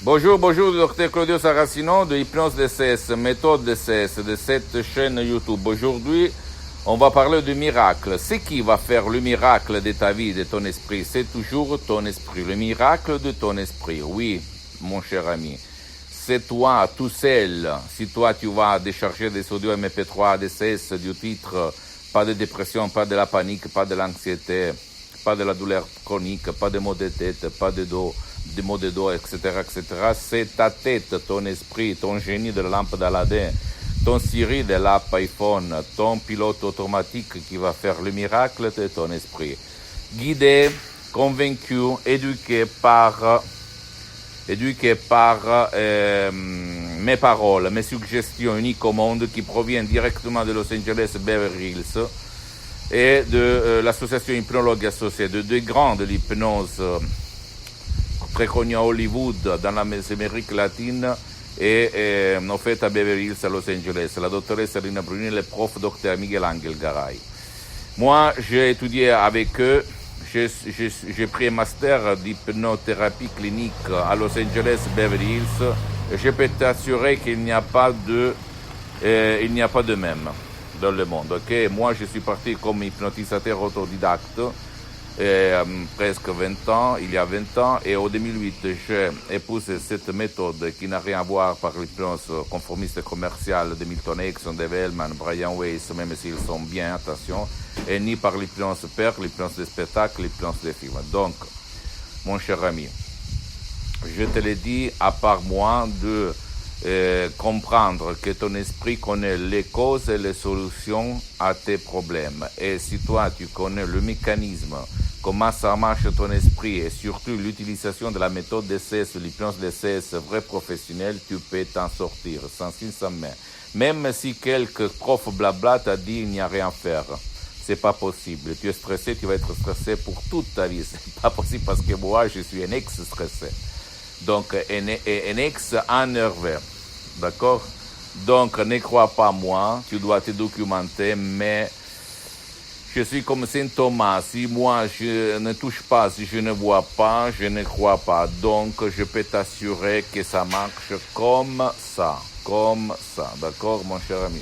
Bonjour, bonjour, docteur Claudio Saracino de Hypnose DCS, méthode DCS de cette chaîne YouTube. Aujourd'hui, on va parler du miracle. Ce qui va faire le miracle de ta vie, de ton esprit, c'est toujours ton esprit. Le miracle de ton esprit, oui, mon cher ami. C'est toi, tout seul. Si toi, tu vas décharger des audios MP3 DCS du titre, pas de dépression, pas de la panique, pas de l'anxiété, pas de la douleur chronique, pas de maux de tête, pas de dos, des maux de dos, etc., etc. C'est ta tête, ton esprit, ton génie de la lampe d'Aladin, ton Siri de l'app iPhone, ton pilote automatique qui va faire le miracle de ton esprit. Guidé, convaincu, éduqué par mes paroles, mes suggestions uniques au monde qui proviennent directement de Los Angeles Beverly Hills et de l'association Hypnologue Associée, de deux grands de l'hypnose très connus à Hollywood, dans l'Amérique latine et en fait à Beverly Hills, à Los Angeles, la doctoresse Rina Bruni, le prof docteur Miguel Angel Garay. Moi, j'ai étudié avec eux. J'ai pris un master d'hypnothérapie clinique à Los Angeles, Beverly Hills. Et je peux t'assurer qu'il n'y a pas de même dans le monde. Okay? Moi, je suis parti comme hypnotisateur autodidacte, presque 20 ans, il y a 20 ans. Et en 2008, j'ai épousé cette méthode qui n'a rien à voir par l'hypnose conformiste commerciale de Milton Erickson, Dave Hellman, Brian Weiss, même s'ils sont bien, attention, et ni par l'hypnose père, l'hypnose des spectacles, l'hypnose des films. Donc, mon cher ami, je te l'ai dit, à part moi, de comprendre que ton esprit connaît les causes et les solutions à tes problèmes. Et si toi, tu connais le mécanisme, comment ça marche ton esprit et surtout l'utilisation de la méthode DCS, l'hypnose DCS vrai professionnel, tu peux t'en sortir sans signe sans main. Même si quelques profs blabla t'a dit il n'y a rien à faire. C'est pas possible. Tu es stressé, tu vas être stressé pour toute ta vie. C'est pas possible parce que moi, je suis un ex-stressé. Donc, un ex-énervé. D'accord? Donc, ne crois pas moi. Tu dois te documenter, mais je suis comme Saint Thomas. Si moi, je ne touche pas, si je ne vois pas, je ne crois pas. Donc, je peux t'assurer que ça marche comme ça. Comme ça. D'accord, mon cher ami?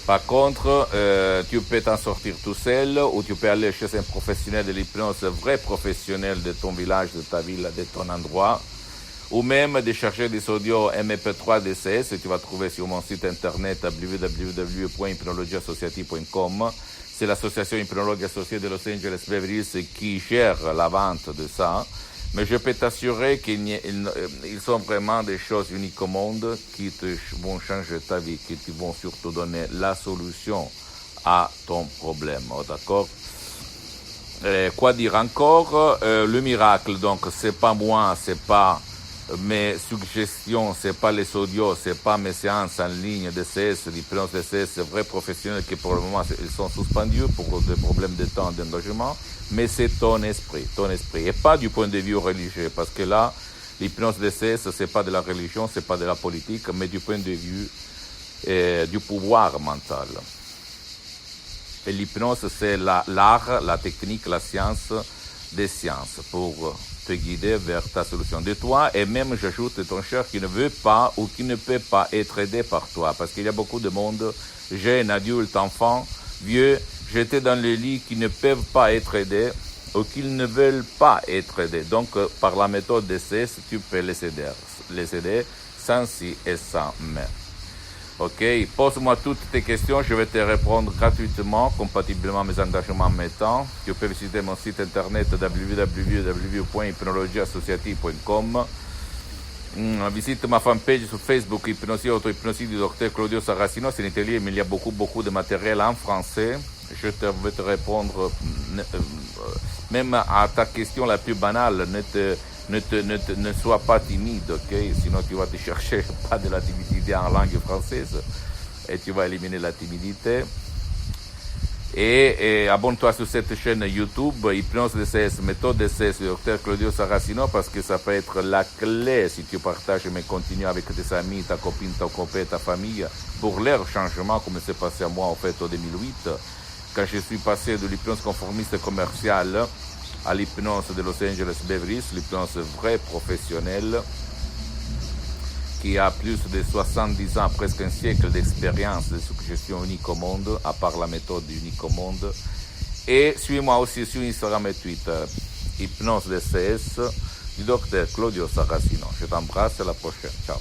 Par contre, tu peux t'en sortir tout seul ou tu peux aller chez un professionnel de l'hypnose, vrai professionnel de ton village, de ta ville, de ton endroit, ou même décharger des audios MP3 DCS, tu vas trouver sur mon site internet www.hypnologieassociative.com. C'est l'association Hypnologue Associée de Los Angeles Beverly Hills qui gère la vente de ça. Mais je peux t'assurer qu'ils sont vraiment des choses uniques au monde qui vont changer ta vie, qui te vont surtout donner la solution à ton problème. Oh, d'accord? Quoi dire encore? Le miracle, donc, c'est pas moi, c'est pas mes suggestions, c'est pas les audios, c'est pas mes séances en ligne DCS, l'hypnose DCS, vrais professionnels qui pour le moment ils sont suspendus pour des problèmes de temps d'engagement, mais c'est ton esprit, et pas du point de vue religieux, parce que là, l'hypnose DCS, c'est pas de la religion, c'est pas de la politique, mais du point de vue du pouvoir mental. Et l'hypnose, c'est l'art, la technique, la science des sciences pour te guider vers ta solution de toi, et même j'ajoute ton cher qui ne veut pas ou qui ne peut pas être aidé par toi, parce qu'il y a beaucoup de monde, jeunes, adultes, enfants, vieux, jetés dans le lit qui ne peuvent pas être aidés ou qu'ils ne veulent pas être aidés. Donc par la méthode DCS, tu peux les aider sans si et sans mais. Ok, pose-moi toutes tes questions, je vais te répondre gratuitement, compatiblement à mes engagements en mes temps. Tu peux visiter mon site internet www.hypnologieassociative.com. Visite ma fanpage sur Facebook, Hypnosie Auto-Hypnosie du docteur Claudio Saracino, c'est en italien, mais il y a beaucoup de matériel en français. Je vais te répondre même à ta question la plus banale. Ne sois pas timide, ok? Sinon tu vas te chercher pas de la timidité en langue française et tu vas éliminer la timidité. Et abonne-toi sur cette chaîne YouTube, Hypnose DCS, méthode DCS, Dr Claudio Saracino, parce que ça peut être la clé si tu partages mes contenus avec tes amis, ta copine, ton copain, ta famille, pour leur changement, comme c'est passé à moi en fait en 2008, quand je suis passé de l'hypnose conformiste commerciale à l'hypnose de Los Angeles Beverly Hills, l'hypnose vraie professionnelle, qui a plus de 70 ans, presque un siècle d'expérience de suggestion unique au monde, à part la méthode unique au monde. Et suis-moi aussi sur Instagram et Twitter, Hypnose DCS, du docteur Claudio Saracino. Je t'embrasse, à la prochaine. Ciao.